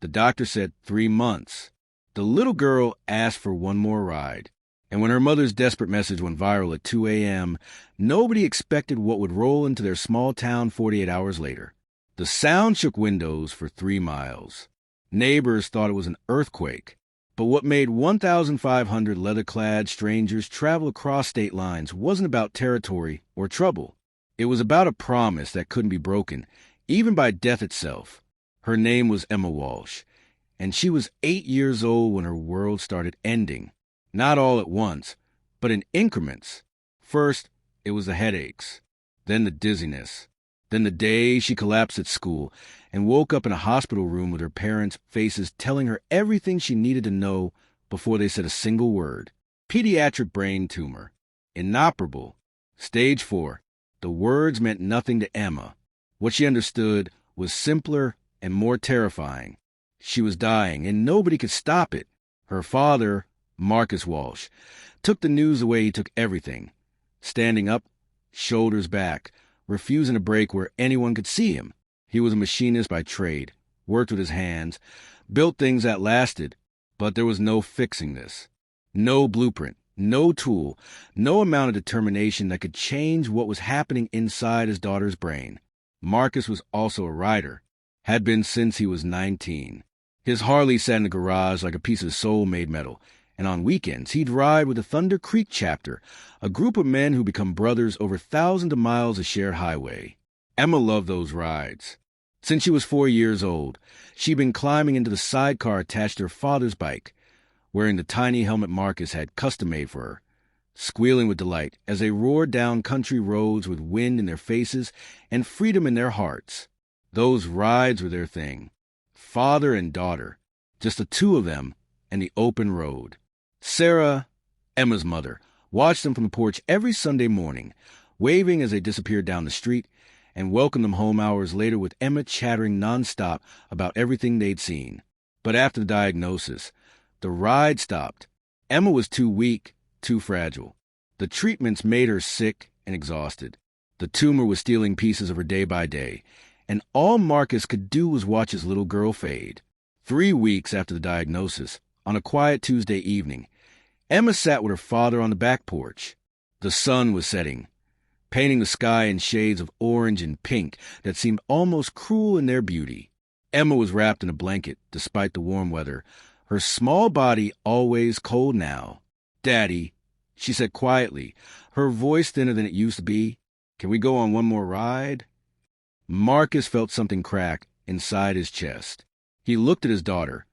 The doctor said 3 months. The little girl asked for one more ride. And when her mother's desperate message went viral at 2 a.m., nobody expected what would roll into their small town 48 hours later. The sound shook windows for 3 miles. Neighbors thought it was an earthquake. But what made 1,500 leather-clad strangers travel across state lines wasn't about territory or trouble. It was about a promise that couldn't be broken, even by death itself. Her name was Emma Walsh, and she was 8 years old when her world started ending. Not all at once, but in increments. First, it was the headaches, then the dizziness, then the day she collapsed at school and woke up in a hospital room with her parents' faces telling her everything she needed to know before they said a single word. Pediatric brain tumor. Inoperable. Stage 4. The words meant nothing to Emma. What she understood was simpler and more terrifying. She was dying, and nobody could stop it. Her father, Marcus Walsh, took the news the way he took everything. Standing up, shoulders back, refusing to break where anyone could see him. He was a machinist by trade, worked with his hands, built things that lasted, but there was no fixing this. No blueprint, no tool, no amount of determination that could change what was happening inside his daughter's brain. Marcus was also a rider, had been since he was 19. His Harley sat in the garage like a piece of soul-made metal, and on weekends he'd ride with the Thunder Creek chapter, a group of men who become brothers over thousands of miles of shared highway. Emma loved those rides. Since she was 4 years old, she'd been climbing into the sidecar attached to her father's bike, wearing the tiny helmet Marcus had custom-made for her, squealing with delight as they roared down country roads with wind in their faces and freedom in their hearts. Those rides were their thing. Father and daughter, just the two of them and the open road. Sarah, Emma's mother, watched them from the porch every Sunday morning, waving as they disappeared down the street, and welcomed them home hours later with Emma chattering nonstop about everything they'd seen. But after the diagnosis, the ride stopped. Emma was too weak, too fragile. The treatments made her sick and exhausted. The tumor was stealing pieces of her day by day, and all Marcus could do was watch his little girl fade. 3 weeks after the diagnosis, on a quiet Tuesday evening, Emma sat with her father on the back porch. The sun was setting, painting the sky in shades of orange and pink that seemed almost cruel in their beauty. Emma was wrapped in a blanket, despite the warm weather, her small body always cold now. "Daddy," she said quietly, her voice thinner than it used to be, "can we go on one more ride?" Marcus felt something crack inside his chest. He looked at his daughter,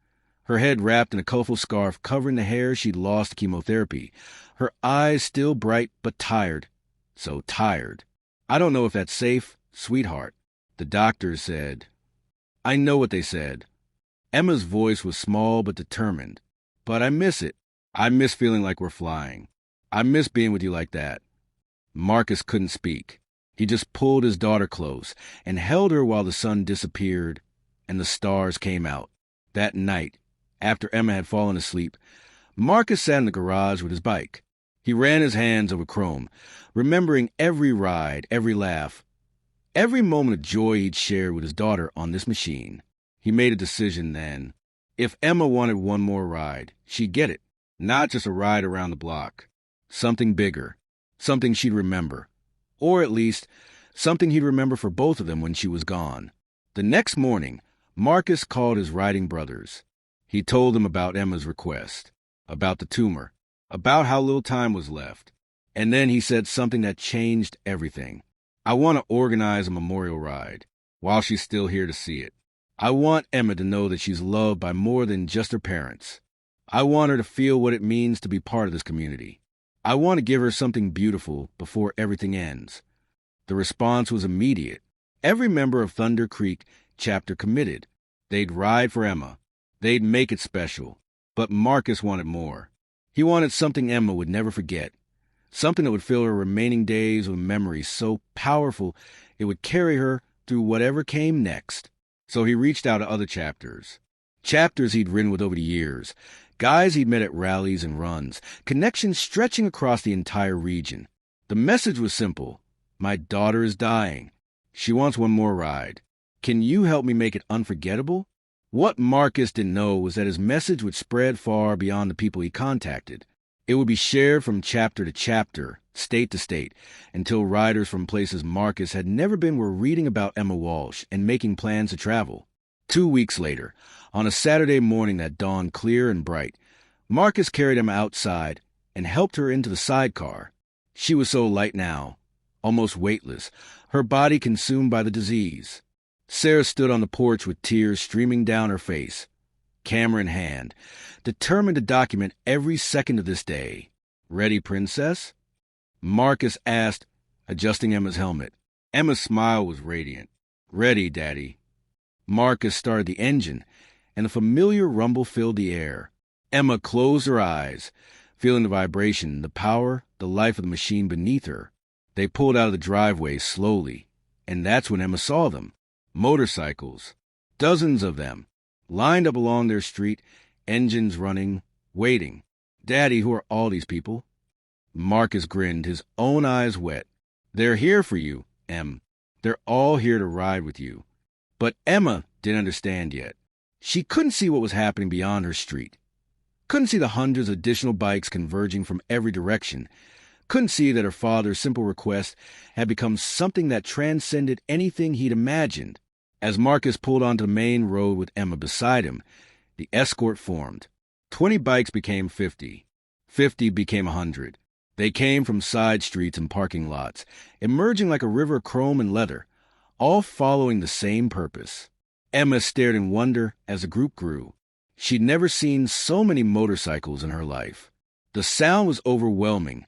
her head wrapped in a colorful scarf covering the hair she'd lost to chemotherapy, her eyes still bright but tired. So tired. "I don't know if that's safe, sweetheart," the doctor said. "I know what they said." Emma's voice was small but determined. "But I miss it. I miss feeling like we're flying. I miss being with you like that." Marcus couldn't speak. He just pulled his daughter close and held her while the sun disappeared and the stars came out. That night, after Emma had fallen asleep, Marcus sat in the garage with his bike. He ran his hands over chrome, remembering every ride, every laugh, every moment of joy he'd shared with his daughter on this machine. He made a decision then. If Emma wanted one more ride, she'd get it. Not just a ride around the block. Something bigger. Something she'd remember. Or at least, something he'd remember for both of them when she was gone. The next morning, Marcus called his riding brothers. He told them about Emma's request, about the tumor, about how little time was left. And then he said something that changed everything. "I want to organize a memorial ride, while she's still here to see it. I want Emma to know that she's loved by more than just her parents. I want her to feel what it means to be part of this community. I want to give her something beautiful before everything ends." The response was immediate. Every member of Thunder Creek chapter committed. They'd ride for Emma. They'd make it special. But Marcus wanted more. He wanted something Emma would never forget. Something that would fill her remaining days with memories so powerful it would carry her through whatever came next. So he reached out to other chapters. Chapters he'd ridden with over the years. Guys he'd met at rallies and runs. Connections stretching across the entire region. The message was simple. "My daughter is dying. She wants one more ride. Can you help me make it unforgettable?" What Marcus didn't know was that his message would spread far beyond the people he contacted. It would be shared from chapter to chapter, state to state, until riders from places Marcus had never been were reading about Emma Walsh and making plans to travel. 2 weeks later, on a Saturday morning that dawned clear and bright, Marcus carried Emma outside and helped her into the sidecar. She was so light now, almost weightless, her body consumed by the disease. Sarah stood on the porch with tears streaming down her face, camera in hand, determined to document every second of this day. "Ready, princess?" Marcus asked, adjusting Emma's helmet. Emma's smile was radiant. "Ready, Daddy." Marcus started the engine, and a familiar rumble filled the air. Emma closed her eyes, feeling the vibration, the power, the life of the machine beneath her. They pulled out of the driveway slowly, and that's when Emma saw them. Motorcycles, dozens of them, lined up along their street, engines running, waiting. "Daddy, who are all these people?" Marcus grinned, his own eyes wet. "They're here for you, Em. They're all here to ride with you." But Emma didn't understand yet. She couldn't see what was happening beyond her street. Couldn't see the hundreds of additional bikes converging from every direction. Couldn't see that her father's simple request had become something that transcended anything he'd imagined. As Marcus pulled onto the main road with Emma beside him, the escort formed. 20 bikes became 50. 50 became 100. They came from side streets and parking lots, emerging like a river of chrome and leather, all following the same purpose. Emma stared in wonder as the group grew. She'd never seen so many motorcycles in her life. The sound was overwhelming,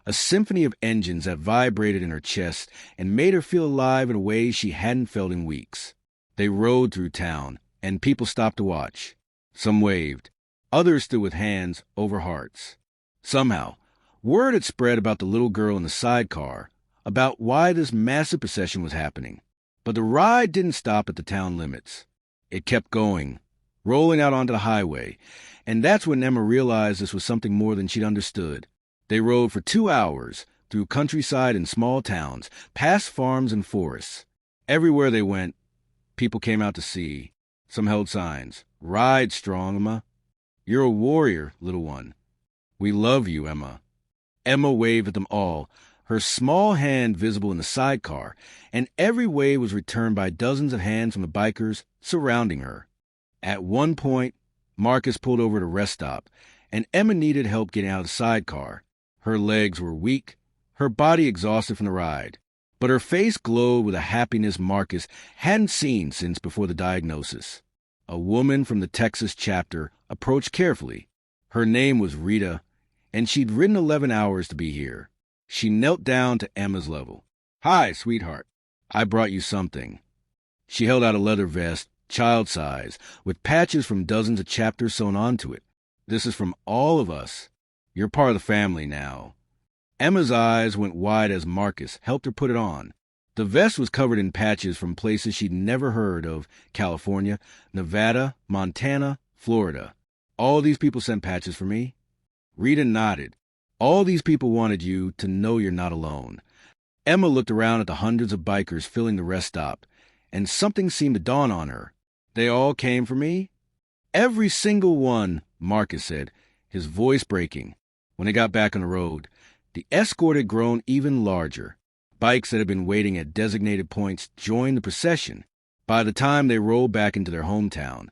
a symphony of engines that vibrated in her chest and made her feel alive in a way she hadn't felt in weeks. They rode through town, and people stopped to watch. Some waved. Others stood with hands over hearts. Somehow, word had spread about the little girl in the sidecar, about why this massive procession was happening. But the ride didn't stop at the town limits. It kept going, rolling out onto the highway, and that's when Emma realized this was something more than she'd understood. They rode for 2 hours, through countryside and small towns, past farms and forests. Everywhere they went, people came out to see. Some held signs. "Ride strong, Emma. You're a warrior, little one. We love you, Emma." Emma waved at them all, her small hand visible in the sidecar, and every wave was returned by dozens of hands from the bikers surrounding her. At one point, Marcus pulled over at a rest stop, and Emma needed help getting out of the sidecar. Her legs were weak, her body exhausted from the ride, but her face glowed with a happiness Marcus hadn't seen since before the diagnosis. A woman from the Texas chapter approached carefully. Her name was Rita, and she'd ridden 11 hours to be here. She knelt down to Emma's level. "Hi, sweetheart. I brought you something." She held out a leather vest, child size, with patches from dozens of chapters sewn onto it. "This is from all of us. You're part of the family now." Emma's eyes went wide as Marcus helped her put it on. The vest was covered in patches from places she'd never heard of: California, Nevada, Montana, Florida. "All these people sent patches for me?" Rita nodded. "All these people wanted you to know you're not alone." Emma looked around at the hundreds of bikers filling the rest stop, and something seemed to dawn on her. "They all came for me?" "Every single one," Marcus said, his voice breaking. When they got back on the road, the escort had grown even larger. Bikes that had been waiting at designated points joined the procession. By the time they rolled back into their hometown,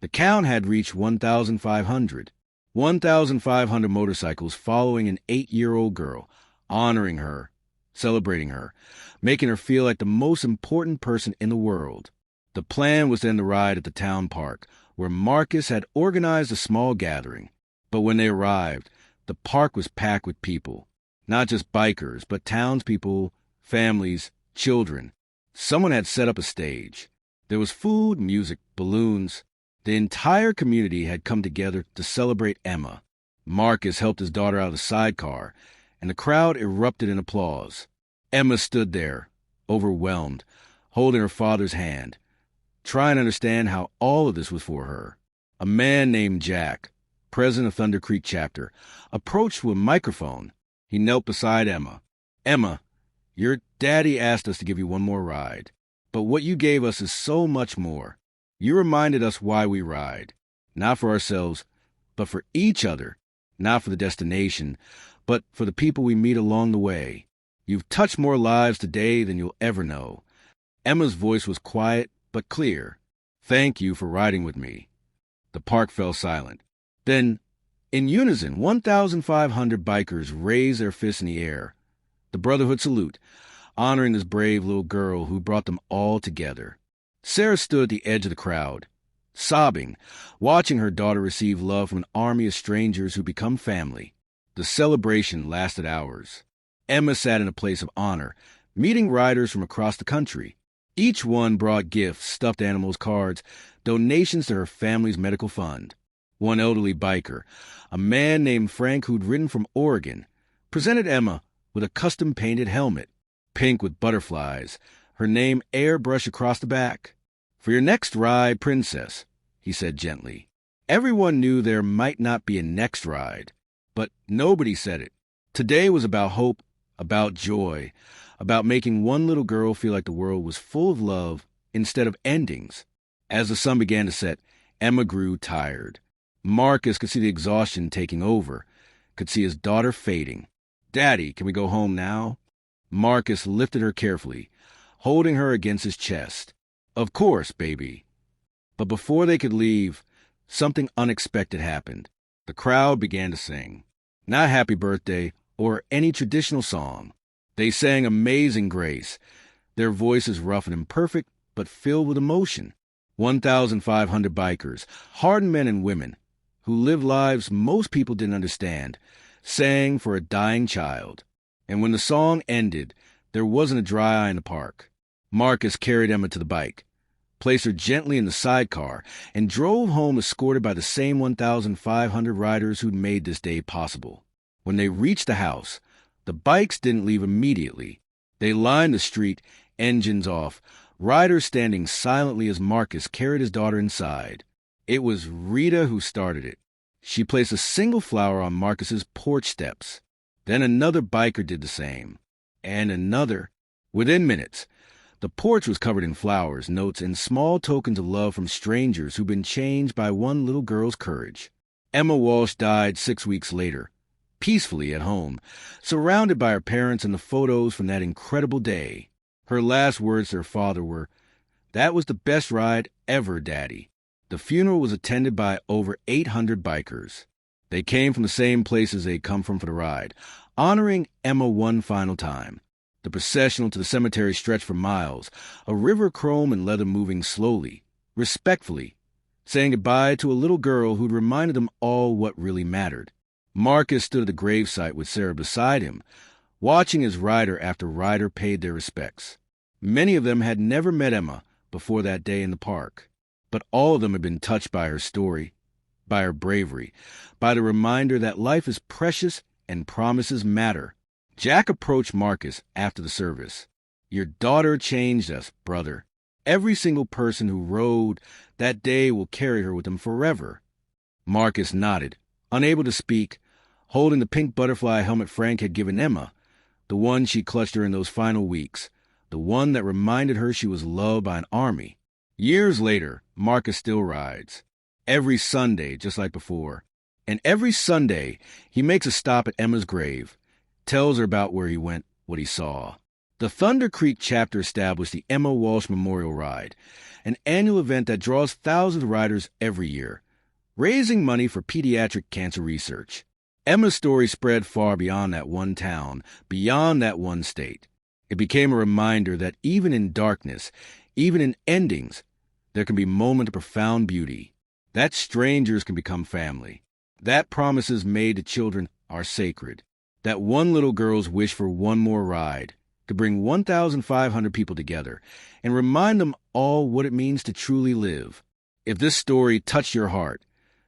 the count had reached 1,500. 1,500 motorcycles following an 8-year-old girl, honoring her, celebrating her, making her feel like the most important person in the world. The plan was then to ride at the town park, where Marcus had organized a small gathering. But when they arrived, the park was packed with people. Not just bikers, but townspeople, families, children. Someone had set up a stage. There was food, music, balloons. The entire community had come together to celebrate Emma. Marcus helped his daughter out of the sidecar, and the crowd erupted in applause. Emma stood there, overwhelmed, holding her father's hand, trying to understand how all of this was for her. A man named Jack, president of Thunder Creek chapter, approached with a microphone. He knelt beside Emma. "Emma, your daddy asked us to give you one more ride, but what you gave us is so much more. You reminded us why we ride. Not for ourselves, but for each other. Not for the destination, but for the people we meet along the way. You've touched more lives today than you'll ever know. Emma's voice was quiet but clear. Thank you for riding with me. The park fell silent. Then, in unison, 1,500 bikers raised their fists in the air. The Brotherhood salute, honoring this brave little girl who brought them all together. Sarah stood at the edge of the crowd, sobbing, watching her daughter receive love from an army of strangers who become family. The celebration lasted hours. Emma sat in a place of honor, meeting riders from across the country. Each one brought gifts, stuffed animals, cards, donations to her family's medical fund. One elderly biker, a man named Frank who'd ridden from Oregon, presented Emma with a custom-painted helmet, pink with butterflies, her name airbrushed across the back. For your next ride, princess, he said gently. Everyone knew there might not be a next ride, but nobody said it. Today was about hope, about joy, about making one little girl feel like the world was full of love instead of endings. As the sun began to set, Emma grew tired. Marcus could see the exhaustion taking over, could see his daughter fading. Daddy, can we go home now? Marcus lifted her carefully, holding her against his chest. Of course, baby. But before they could leave, something unexpected happened. The crowd began to sing. Not Happy Birthday or any traditional song. They sang Amazing Grace, their voices rough and imperfect, but filled with emotion. 1,500 bikers, hardened men and women, who lived lives most people didn't understand, sang for a dying child. And when the song ended, there wasn't a dry eye in the park. Marcus carried Emma to the bike, placed her gently in the sidecar, and drove home escorted by the same 1,500 riders who'd made this day possible. When they reached the house, the bikes didn't leave immediately. They lined the street, engines off, riders standing silently as Marcus carried his daughter inside. It was Rita who started it. She placed a single flower on Marcus's porch steps. Then another biker did the same. And another. Within minutes, the porch was covered in flowers, notes, and small tokens of love from strangers who'd been changed by one little girl's courage. Emma Walsh died 6 weeks later, peacefully at home, surrounded by her parents and the photos from that incredible day. Her last words to her father were, "That was the best ride ever, Daddy." The funeral was attended by over 800 bikers. They came from the same places they'd come from for the ride, honoring Emma one final time. The processional to the cemetery stretched for miles, a river chrome and leather moving slowly, respectfully, saying goodbye to a little girl who'd reminded them all what really mattered. Marcus stood at the gravesite with Sarah beside him, watching as rider after rider paid their respects. Many of them had never met Emma before that day in the park, but all of them had been touched by her story, by her bravery, by the reminder that life is precious and promises matter. Jack approached Marcus after the service. "Your daughter changed us, brother. Every single person who rode that day will carry her with them forever." Marcus nodded, unable to speak, holding the pink butterfly helmet Frank had given Emma, the one she clutched during those final weeks, the one that reminded her she was loved by an army. Years later, Marcus still rides. Every Sunday, just like before. And every Sunday, he makes a stop at Emma's grave, tells her about where he went, what he saw. The Thunder Creek chapter established the Emma Walsh Memorial Ride, an annual event that draws thousands of riders every year, raising money for pediatric cancer research. Emma's story spread far beyond that one town, beyond that one state. It became a reminder that even in darkness, even in endings, there can be moments of profound beauty, that strangers can become family, that promises made to children are sacred, that one little girl's wish for one more ride could bring 1,500 people together and remind them all what it means to truly live. If this story touched your heart,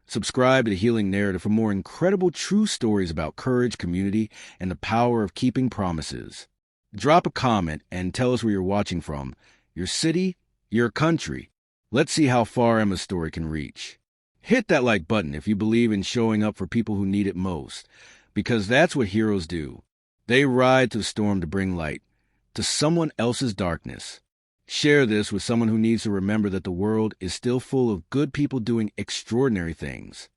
subscribe to The Healing Narrative for more incredible true stories about courage, community, and the power of keeping promises. Drop a comment and tell us where you're watching from, your city, your country. Let's see how far Emma's story can reach. Hit that like button if you believe in showing up for people who need it most, because that's what heroes do. They ride to the storm to bring light to someone else's darkness. Share this with someone who needs to remember that the world is still full of good people doing extraordinary things.